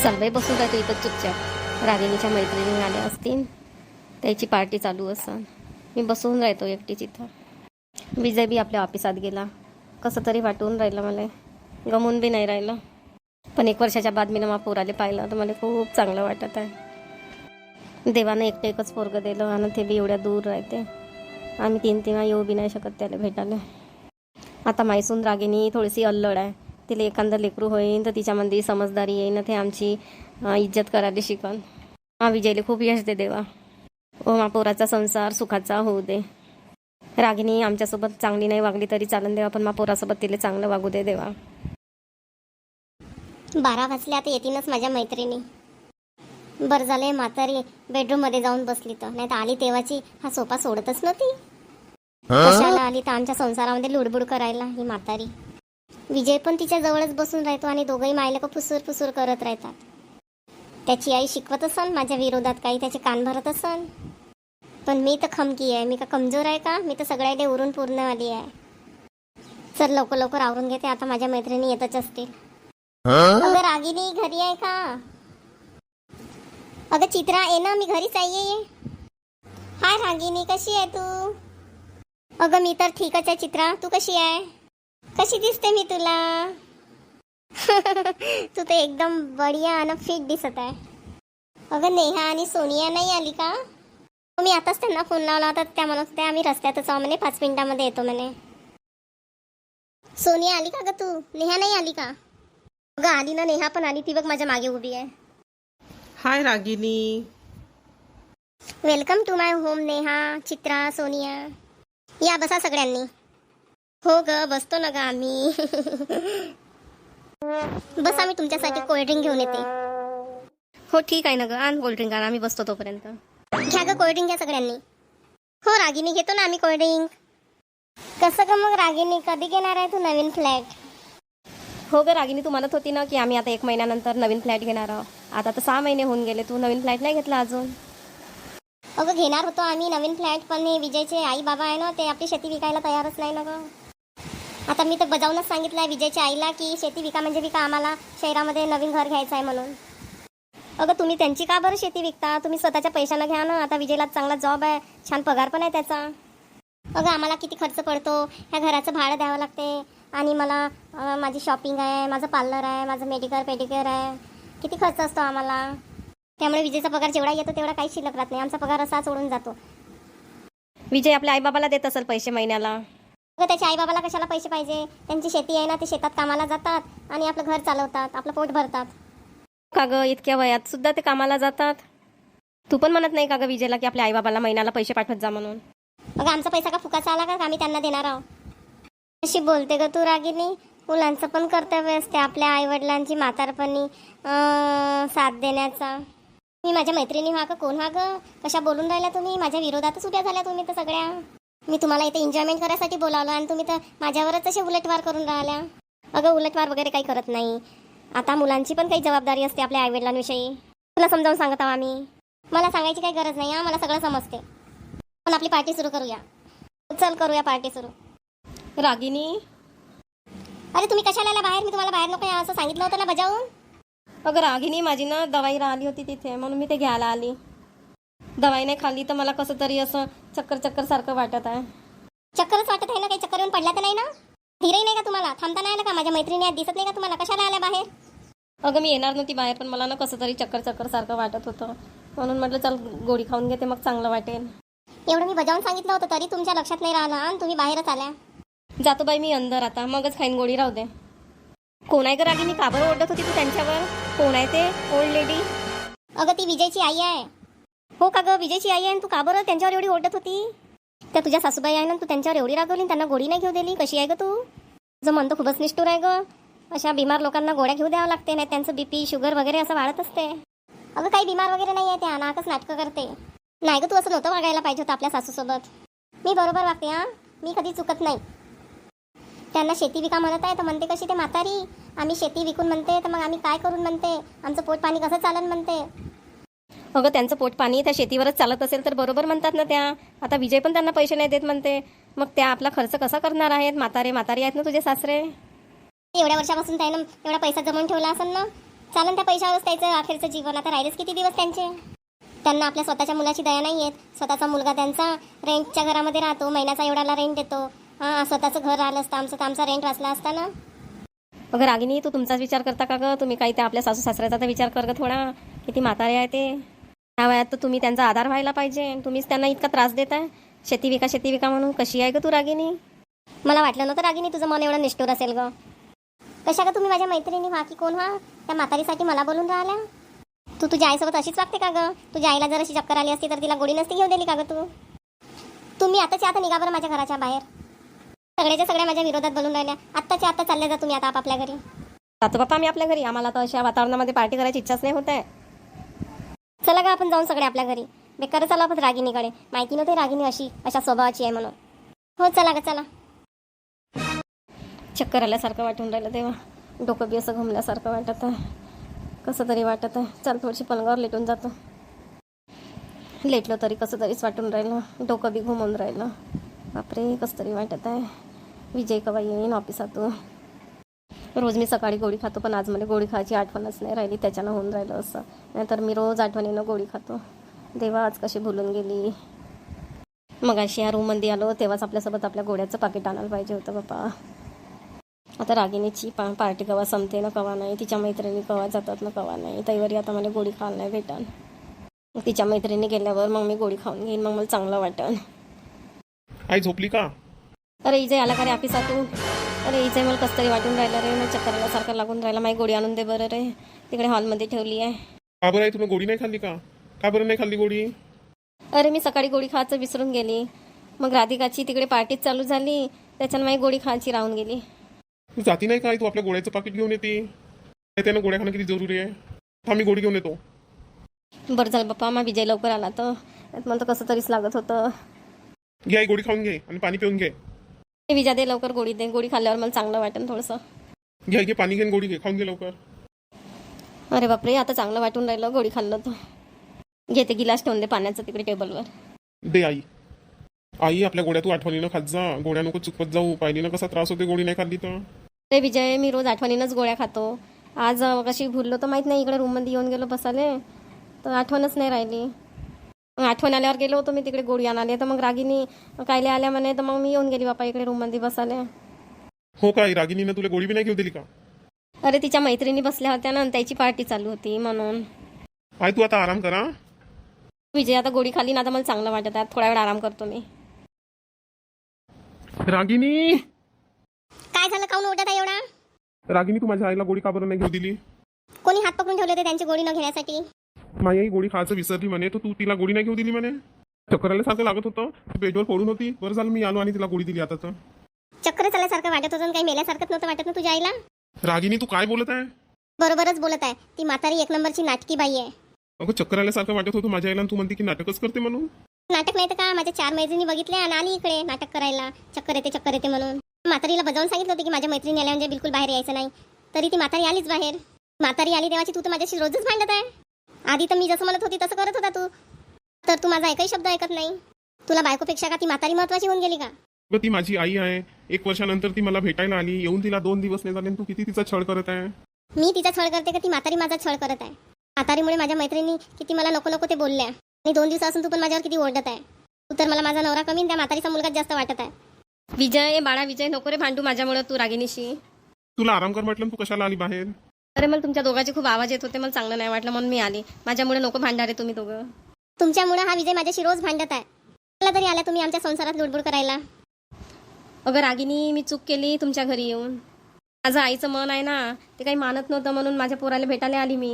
चल बाई, बसून राहतो इथं चुपचाप. रागिणीच्या मैत्रिणी आल्या असतील, त्याची पार्टी चालू असन. मी बसून राहतो एकटीच इथं. विजय बी आपल्या ऑफिसात गेला. कसं तरी वाटून राहिलं मला, गमून बी नाही राहिलं. पण 1 वर्षाच्या बाद मी ना पोराले पाहिलं तर मला खूप चांगलं वाटत आहे. देवानं एकच पोरगं दिलं आणि ते बी एवढ्या दूर राहते. आम्ही 3 येऊ बी नाही शकत त्याला भेटायला. आता मायसून रागिणी थोडीशी अल्लड आहे. तिला एखादं लेकरू होईन तर तिच्यामध्ये समजदारी येईन, ते आमची इज्जत करायला शिकन. विजयले खूप यश दे देवा. मा पोराचा संसार सुखाचा होऊ दे. रागिणी आमच्यासोबत चांगली नाही वागली तरी चालन देवा, पण मा पोरासोबत तिला चांगलं वागू दे देवा. 12 वाजले, आता येतीनच माझ्या मैत्रिणी. बरं झालंय म्हातारी बेडरूम मध्ये जाऊन बसली, तर नाही तर आली तेव्हाची हा सोफा सोडतच नव्हती. कशाला आली तर आमच्या संसारामध्ये लुडबुड करायला ही म्हातारी. विजय पण तिच्या जवळच बसून राहतो आणि दोघंही मायला फुसूर फुसूर करत राहतात. त्याची आई शिकवत असन माझ्या विरोधात काही, त्याचे कान भरत असन. पण मी तर खमकी आहे, मी का कमजोर आहे का? मी तर सगळ्याला उरून पूर्ण आली आहे. चल लवकर लवकर आवरून घेते, आता माझ्या मैत्रिणी येतच असतील. अगं रागिनी घरी आहे का? अगं चित्रा ये ना, मी घरीच आहे. हाय रागिनी, कशी आहे तू? अगं मी तर ठीकच आहे चित्रा, तू कशी आहे? कशी दिसते मी तुला? तू तर एकदम बढिया आणि फिट दिसत आहे. अगं नेहा आणि सोनिया नाही आली का? मी आताच त्यांना फोन लावला होता, त्या म्हणत होत्या आम्ही रस्त्यातच आहो म्हणे, 5 मिनिटामध्ये येतो म्हणे. सोनिया आली का ग तू? नेहा नाही आली का? अगं आली ना, नेहा पण आली, ती बघ माझ्या मागे उभी आहे. Hi Ragini. Welcome to my home Neha, Chitra, Sonia. या बसा सगळ्यांनी. हो ग बसतो ना ग आम्ही. बस आम्ही तुमच्यासाठी कोल्ड्रिंक घेऊन येते. हो ठीक आहे ना ग, आण कोल्ड्रिंक आण, आम्ही बसतो तोपर्यंत. घ्या ग कोल्ड्रिंक घ्या सगळ्यांनी. हो रागिनी घेतो ना आम्ही कोल्ड्रिंक. कसं ग मग रागिनी, कधी घेणार आहे तू नवीन फ्लॅट? हो ग रागिनी, तू म्हणत होती ना की आम्ही आता 1 महिन्यानंतर नवीन फ्लॅट घेणार आहोत. आता तर 6 महिने होऊन गेले, तू नवीन फ्लॅट नाही घेतला अजून. अगं घेणार होतो आम्ही नवीन फ्लॅट, पण हे विजयचे आई बाबा आहे ना, ते आपली शेती विकायला तयारच नाही ना ग. आता मी तर बजावूनच सांगितलं आहे विजयच्या आईला की शेती विका म्हणजे विका, आम्हाला शहरामध्ये नवीन घर घ्यायचं आहे म्हणून. अगं तुम्ही त्यांची का बरं शेती विकता? तुम्ही स्वतःच्या पैशानं घ्या ना. आता विजयला चांगला जॉब आहे, छान पगार पण आहे त्याचा. अगं आम्हाला किती खर्च पडतो, ह्या घराचं भाडं द्यावं लागते, आणि मला माझी शॉपिंग आहे, माझं पार्लर आहे, माझं मेडिकल पेडिकेअर आहे, किती खर्च असतो आम्हाला. त्यामुळे विजयचा पगार जेवढा येतो तेवढा काही शिल्लक राहत नाही, आमचा पगार असाच उडून जातो. विजय आपल्या आईबाबाला देत असेल पैसे महिन्याला. अगं त्याच्या आईबाबाला कशाला पैसे पाहिजे? त्यांची शेती आहे ना, ते शेतात कामाला जातात आणि आपलं घर चालवतात, आपलं पोट भरतात. का ग इतक्या वयात सुद्धा ते कामाला जातात? तू पण म्हणत नाही का ग विजयला की आपल्या आईबाबाला महिन्याला पैसे पाठवत जा म्हणून? अगं आमचा पैसा का फुकाचा आला का आम्ही त्यांना देणार आहोत? अशी बोलते ग तू रागिनी. मुलांचं पण कर्तव्य असते आपल्या आईवडिलांची म्हातारपणी साथ देण्याचा. मी माझ्या मैत्रिणी व्हा का कोण व्हा ग? कशा बोलून राहिल्या तुम्ही? माझ्या विरोधातच उभ्या झाल्या तुम्ही तर सगळ्या. मी तुम्हाला इथे एन्जॉयमेंट करायसाठी बोलावलं आणि तुम्ही तर माझ्यावरच असे उलटवार करून राहिल्या. अगं उलटवार वगैरे काही करत नाही. आता मुलांची पण काही जबाबदारी असते आपल्या आईवडिलांविषयी. तुला समजावून सांगत आहो आम्ही. मला सांगायची काही गरज नाही, मला सगळं समजते. पण आपली पार्टी सुरू करूया. चल करूया पार्टी सुरू. रागिनी, अरे तुम्ही कशाला आला बाहेर? मी तुम्हाला बाहेर नको या असं सांगितलं होतं ना बजावून. अगं रागिनी, माझी ना दवाई राहिली होती तिथे, म्हणून मी ते घ्यायला आली. दवाई नाही खाल्ली तर मला कसं तरी असं चक्कर सारखं वाटत आहे. चक्करच वाटत आहे ना? काही चक्कर येऊन पडल्या तर नाही ना? धीरही नाही का तुम्हाला? थांबता नाही आलं का? माझ्या मैत्रिणी आहेत, दिसत नाही का तुम्हाला? कशाला आल्या बाहेर? अगं मी येणार नव्हती बाहेर, पण मला ना कसं तरी चक्कर सारखं वाटत होतं, म्हणून म्हटलं चल गोळी खाऊन घेते, मग चांगलं वाटेल. एवढं मी बजावून सांगितलं होतं तरी तुमच्या लक्षात नाही राहिलं आणि तुम्ही बाहेरच आल्या. जातो बाई मी अंदर आता, मगच खाईन गोळी, राहू दे. कोण आहे ग रागिनी? का बरं ओरडत होती तू त्यांच्यावर? कोण आहे ते ओल्ड लेडी? अगं ती विजयची आई आहे. हो का ग, विजयची आई आहे, आणि तू का बरं त्यांच्यावर एवढी ओरडत होती? त्या तुझ्या सासूबाई आहे ना, तू त्यांच्यावर एवढी रागवली, त्यांना गोळी नाही घेऊ दिली. कशी आहे ग तू? तुझं मन तर खूपच निष्ठुर आहे ग. अशा बिमार लोकांना गोळ्या घेऊ द्यावं लागते, नाही त्यांचं बीपी शुगर वगैरे असं वाढत असते. अगं काही बिमार वगैरे नाही आहे, त्या नाकच नाटकं करते. नाही ग, तू असं नव्हतं वागायला पाहिजे होतं आपल्या सासूसोबत. मी बरोबर वागते हा, मी कधी चुकत नाही. त्यांना शेती विका म्हणत आहे तर म्हणते कशी ते म्हातारी, आम्ही शेती विकून म्हणते तर मग आम्ही काय करून म्हणते, आमचं पोट पाणी कसं चालन म्हणते. अगं त्यांचं पोट पाणी त्या शेतीवरच चालत असेल तर बरोबर म्हणतात ना त्या. आता विजय पण त्यांना पैसे नाही देत म्हणते, मग त्या आपला खर्च कसा करणार आहेत? म्हातारी आहेत ना तुझे सासरे. एवढ्या वर्षापासून त्यानं एवढा पैसा जमवून ठेवला असेल ना, चालन त्या पैशावरच त्याचं अखेरचं जीवन. आता राहिलेच किती दिवस त्यांचे. त्यांना आपल्या स्वतःच्या मुलाची दया नाही येत. स्वतःचा मुलगा त्यांचा रेंटच्या घरामध्ये राहतो, महिन्याचा एवढाला रेंट देतो. हां, स्वतःचं घर राहिलं असतं आमचं तर आमचा रेंट वाचला असता ना. अगं रागिनी, तू तुमचाच विचार करता का गं? तुम्ही काही त्या आपल्या सासू सासऱ्याचा तर विचार कर गं थोडा. किती म्हातारे आहे ते. ह्या वयात तर तुम्ही त्यांचा आधार व्हायला पाहिजे. तुम्हीच त्यांना इतका त्रास देताय. शेती विका म्हणून. कशी आहे गं तू रागिनी? मला वाटलं नव्हतं रागिनी तुझं मन एवढं निष्ठुर असेल गं. कशा का तुम्ही माझ्या मैत्रिणी व्हा की कोण व्हा, त्या म्हातारीसाठी मला बोलून राहिल्या. तू तुझ्या आईसोबत अशीच वागते का गं? तुझ्या आईला जर अशी चक्कर आली असती तर तिला गोडी नसती घेऊ दिली का गं तू? तुम्ही आताच्या आता निघा बरं माझ्या घराच्या बाहेर. सगळ्याच्या सगळ्या माझ्या विरोधात बोलून राहिल्या. आत्ताच्या आता चालल्या जा तुम्ही आता आपापल्या घरी. जातो बाप्पा आम्ही आपल्या घरी. आम्हाला तर अशा वातावरणामध्ये पार्टी करायची इच्छाच नाही होत आहे. चला का आपण जाऊन सगळे आपल्या घरी. बेकार चला आपण रागिनीकडे. माहिती नव्हती रागिनी अशा स्वभावाची आहे म्हणून. हो चला ग चला. चक्कर आल्यासारखं वाटून राहिलं तेव्हा. डोकं बी असं घुमल्यासारखं वाटत आहे. कसं तरी वाटत आहे. चल थोडीशी पलंगावर लेटून जातो. लेटलो तरी कसं तरीच वाटून राहिलं. डोकं बी घुमून राहिलं. बापरे कसं तरी वाटत आहे. विजय कवा येईन ऑफिसातून. रोज मी सकाळी गोळी खातो पण आज मला गोळी खायची आठवणच नाही राहिली. त्याच्यानं होऊन राहिलं असं. नाहीतर मी रोज आठवणीनं गोळी खातो. देवा आज कशी भुलून गेली. मग अशी या रूममध्ये आलो तेव्हाच आपल्यासोबत आपल्या गोळ्याचं पाकिट आणायला पाहिजे होतं बाप्पा. आता रागिनीची पार्टी कवा संपते ना कवा नाही. तिच्या मैत्रिणी कवा जातात ना कवा नाही. तैवरी आता मला गोळी खायला नाही भेटन. तिच्या मैत्रिणी गेल्यावर मग मी गोळी खाऊन घेईन. मग मला चांगलं वाटन. आई झोपली का? अरे इजे आला का रे ऑफिसातून? अरे इजे मला कसं तरी वाटून राहिलं रे. मला चक्कर आल्यासारखं लागून राहिलं. माझी गोळी आणून दे बरं रे. तिकडे हॉलमध्ये ठेवली आहे. का बरं आई तुम्ही गोळी नाही खाल्ली का? का बरं नाही खाल्ली गोळी? अरे मी सकाळी गोळी खायचं विसरून गेली. मग राधिकाची तिकडे पार्टीच चालू झाली. त्याच्यानं माझी गोळी खायची राहून गेली. तू जाती नाही का आई? तू आपल्या गोळ्याचं पाकिट घेऊन येते. त्यानं गोळ्या खाणं किती जरुरी आहे. हा मी गोळी घेऊन येतो. बरं झालं बाप्पा मग विजय लवकर आला तर. मला तर कसं तरीच लागत होतं. घे आई गोळी खाऊन घे आणि पाणी पिऊन घे. विजय दे लवकर गोळी दे. गोळी खाल्ल्यावर मला चांगलं वाटेल थोडंसं. घे घे पाणी घेऊन गोळी घे. खाऊन घे लवकर. अरे बापरे आता चांगलं वाटून राहिलं गोळी खाल्लं तर. घेते गिलास ठेवून दे पाण्याचं तिकडे टेबलवर. दे आई. आई आपल्या गोळ्या तू आठवणीनं खात जा. गोळ्या नको चुकवत जाऊ. पाहिलीनं कसा त्रास होते गोळी नाही खाल्ली तर. अरे विजय मी रोज आठवणीनंच गोळ्या खातो. आज कशी भुललो तर माहीत नाही. इकडे रूममध्ये येऊन गेलो बसाले तर आठवणच नाही राहिली. मग आठवण आल्यावर गेलो होतो मी तिकडे गोळी आणाले. तर मग रागिनी कायले आल्या म्हणे तर मग मी येऊन गेली बापा इकडे रूममध्ये बसाले. हो का आई? रागिनीनं तुला गोळी बी नाही घेऊ दिली का? अरे तिच्या मैत्रिणी बसल्या होत्या ना त्याची पार्टी चालू होती म्हणून. आई तू आता आराम करा. विजय आता गोळी खाल्ली ना आता मला चांगलं वाटत आहे. थोडा वेळ आराम करतो मी. रागिनी काय झालं काऊन ओरडत आहे एवढा? रागिनी तू माझ्या आईला गोळी का बरं नाही घेऊ दिली? कोणी हात पकडून ठेवले होते त्यांची गोळी न घेण्यासाठी? माझी आई गोळी खायचं विसरली म्हणे तर तू तिला गोळी नाही घेऊ दिली म्हणे. चक्कर आल्यासारखं लागत होतं. बेडवर पडून होती. बरं झालं मी आलो आणि तिला गोळी दिली आता तर. चक्कर चालल्यासारखं वाटत होतं काही मेल्यासारखं नव्हतं वाटत ना तुझ्या आईला? रागिनी तू काय बोलत आहे? बरोबरच बोलत आहे. ती म्हातारी एक नंबरची नाटकी बाई आहे. अगं चक्कर आल्यासारखं वाटत होतं माझ्या आईला. तू म्हणते की नाटकच करते म्हणून. नाटक नाही तर का? माझ्या 4 मैत्रिणी बघितल्या आणि आली इकडे नाटक करायला. चक्कर येते म्हणून. म्हातारीला बजावून सांगितलं होतं की माझ्या मैत्रिणी आल्या म्हणजे बिलकुल बाहेर यायचं नाही. तरी ती म्हातारी आलीच बाहेर. म्हातारी आली देवाची. तू तर माझ्याशी रोजच भांडत आहे. आधी तर मी जसं म्हणत होती तसं करत होता तू. तर तू माझा एकही शब्द ऐकत नाही. तुला बायकोपेक्षा का ती म्हातारी महत्वाची होऊन गेली का? अगं ती माझी आई आहे. 1 वर्षानंतर ती मला भेटायला आली. येऊन तिला 2 दिवस नाही झाले. तू किती तिचा छळ करत आहे. मी तिचा छळ करते का ती म्हातारी माझा छळ करत आहे? म्हातारीमुळे माझ्या मैत्रिणी किती मला नको नको ते बोलल्या. आणि 2 दिवसापासून तू पण माझ्यावर किती ओरडत आहे. तू तर मला माझा नवरा कमी त्या म्हातारीचा मुलगा जास्त वाटत आहे. विजय बाळा विजय नको रे भांडू माझ्यामुळे तू रागिनीशी. तुला आराम कर म्हटलं. तू कशाला आली बाहेर? अरे मला तुमच्या दोघांचे खूप आवाज येत होते. मला चांगलं नाही वाटलं म्हणून मी आली. माझ्यामुळे नको भांडारे तुम्ही दोघं. तुमच्यामुळे हा विजय माझ्याशी रोज भांडत आहे. मला तरी आल्या तुम्ही आमच्या संसारात लुडबुड करायला. अगं रागिनी मी चूक केली तुमच्या घरी येऊन. माझं आईचं मन आहे ना ते काही मानत नव्हतं म्हणून माझ्या पोराला भेटायला आली मी.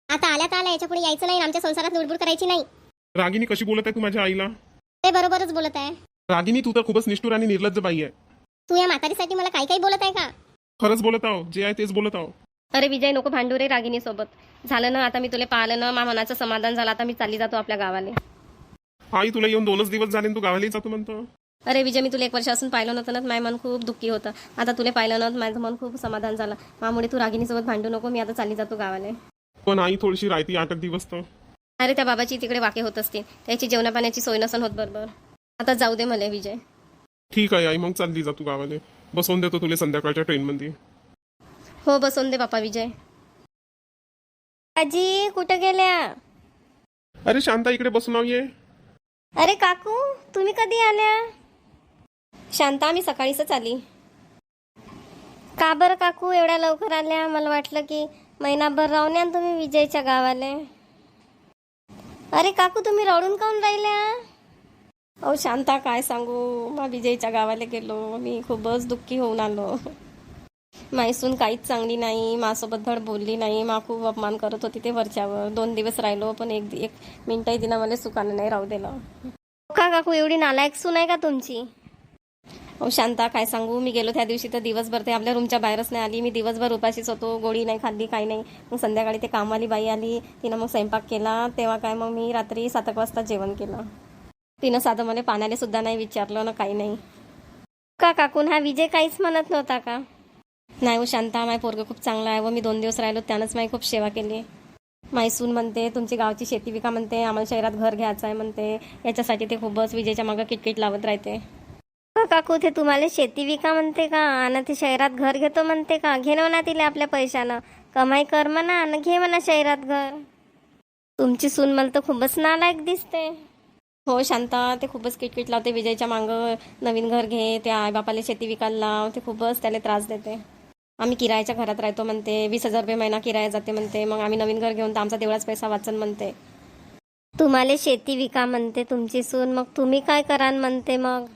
आता आल्या याच्या पुढे यायचं नाही. आमच्या संसारात लुडबुड करायची नाही. रागिनी कशी बोलत आहे तू माझ्या आईला? ते बरोबरच बोलत आहे. रागिनी तू तर खूपच निष्ठुर आणि निर्लज्ज बाई आहे. तू या म्हातारीसाठी मला काही बोलत आहे का? खरंच बोलत आहो. जे आहे तेच बोलत आहो. अरे विजय नको भांडू रे रागिनी सोबत. झालं ना आता मी तुला पाहिलं ना. माझ्या मनाचं समाधान झालं. आता मी चालली जातो आपल्या गावाला. आई तुला येऊन 2च दिवस झाले. तू गावाला जातो म्हणतो. अरे विजय मी तुला 1 वर्षापासून पाहिलं नव्हतं ना. माझं मन खूप दुःखी होतं. आता तुला पाहिलं ना माझं मन खूप समाधान झालं. त्यामुळे तू रागिनीसोबत भांडू नको. मी आता चालली जातो गावाला. पण आई थोडीशी राहती 8 दिवस तर. अरे त्या बाबाची तिकडे वाके होत असते. त्याची जेवणापाण्याची सोय नसन होत बरोबर. आता जाऊ दे मला विजय. ठीक आहे आई मग चालली जा तू गावाला. बसवून देतो तुला संध्याकाळच्या ट्रेनमध्ये. हो बसवून दे बापा विजय. आजी कुठं गेल्या? अरे शांता इकडे बसून नाव ये. अरे काकू तुम्ही कधी आल्या? शांता मी सकाळीच आली. का बरं काकू एवढ्या लवकर आल्या? मला वाटलं की महिनाभर राहून या तुम्ही विजयच्या गावाले. अरे काकू तुम्ही रडून काऊन राहिल्या? अहो शांता काय सांगू, मा विजयच्या गावाला गेलो, मी खूपच दुःखी होऊन आलो. मायसून काहीच चांगली नाही, मासोबत धड बोलली नाही, मा खूप अपमान करत होती ते वरच्यावर. 2 दिवस राहिलो पण एक मिनिटही तिनं मला सुखानं नाही राहू दिलं. का काकू एवढी नालायक सून आहे का तुमची? अहो शांता काय सांगू, मी गेलो त्या दिवशी तर दिवसभर ते आपल्या रूमच्या बाहेरच नाही आली. मी दिवसभर उपाशीच होतो, गोळी नाही खाल्ली, काही नाही. मग संध्याकाळी ते कामवाली बाई आली, तिनं मग स्वयंपाक केला. तेव्हा काय मग मी रात्री 7 वाजता जेवण केलं. तिनं साधं मला पाण्याला सुद्धा नाही विचारलं ना, काही नाही. का काकून हा विजय काहीच म्हणत नव्हता का? नाही हो शांता, माय पोरगं खूप चांगला आहे व मी 2 दिवस राहिलो त्यानंच माई खूप सेवा केली. मायसून म्हणते तुमची गावची शेती विका म्हणते, आम्हाला शहरात घर घ्यायचं आहे म्हणते. याच्यासाठी ते खूपच विजयच्या मागं किटकिट लावत राहते. का काकू ते तुम्हाला शेती विका म्हणते का? आणि ते शहरात घर घेतो म्हणते का? घे ना तिला आपल्या पैशानं, कमाई कर म्हणा आणि घे म्हणा शहरात घर. तुमची सून मला तर खूपच नालायक दिसते. हो शांता, ते खूपच किटकिट लावते विजयच्या मागं. नवीन घर घे, त्या आईबापाला शेती विकायला लाव, ते खूपच त्याला त्रास देते. आम्ही किरायाच्या घरात राहतो म्हणते, 20,000 रुपये महिना किराया जाते म्हणते. मग आम्ही नवीन घर घेऊन तर आमचा तेवढाच पैसा वाचन म्हणते. तुम्हाला शेती विका म्हणते तुमची सून, मग तुम्ही काय कराल म्हणते मग?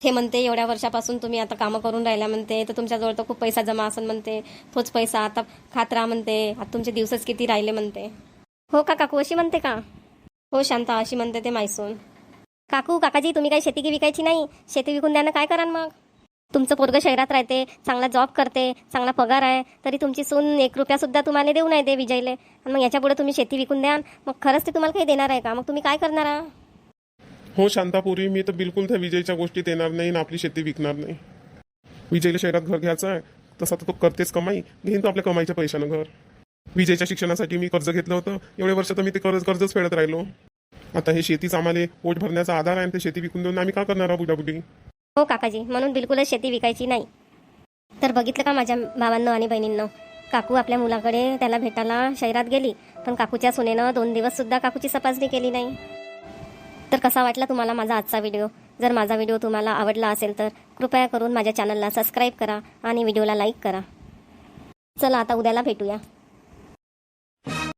हे म्हणते एवढ्या वर्षापासून तुम्ही आता कामं करून राहिल्या म्हणते, तर तुमच्याजवळ तर खूप पैसा जमा असेल म्हणते. तोच पैसा आता खात राहा म्हणते. आता तुमचे दिवसच किती राहिले म्हणते. हो का काकू अशी म्हणते का? हो शांता, अशी म्हणते ते मायसून. काकू काकाजी तुम्ही काही शेती विकायची नाही, शेती विकून द्यानं काय कराल मग? तुमचं पोरगं शहरात राहते, चांगला जॉब करते, चांगला पगार आहे, तरी तुमची सून 1 रुपया सुद्धा तुम्हाला देऊ नाही दे विजयले. आणि मग याच्यापुढे तुम्ही शेती विकून द्याल, मग खरंच ते तुम्हाला काही देणार आहे का? मग तुम्ही काय करणार आहात? हो शांतापुरी, मी तर बिलकुल त्या विजयच्या गोष्टीत येणार नाही आणि आपली शेती विकणार नाही. विजयला शहरात घर घ्यायचं आहे, तसा तर तो करतेच कमाई, घेईन तो आपल्या कमाईच्या पैशानं घर. विजयच्या शिक्षणासाठी मी कर्ज घेतलं होतं, एवढे वर्ष तर मी ते कर्जच फेडत राहिलो. आता हे शेतीच आम्हाला पोट भरण्याचा आधार आहे, आणि ते शेती विकून देऊन आम्ही काय करणार आहोत बुडाबुडी. हो काकाजी, म्हणून बिलकुलच शेती विकायची नाही. तर बघितलं का माझ्या भावांनो आणि बहिणींनो, काकू आपल्या मुलाकडे त्याला भेटायला शहरात गेली, पण काकूच्या सुनेनं 2 दिवस सुद्धा काकूची तपासणी केली नाही. तर कसा वाटला तुम्हाला माझा आजचा व्हिडिओ? जर माझा व्हिडिओ तुम्हाला आवडला असेल तर कृपया करून माझ्या चॅनलला सबस्क्राईब करा आणि व्हिडिओला लाईक करा. चला आता उद्याला भेटूया.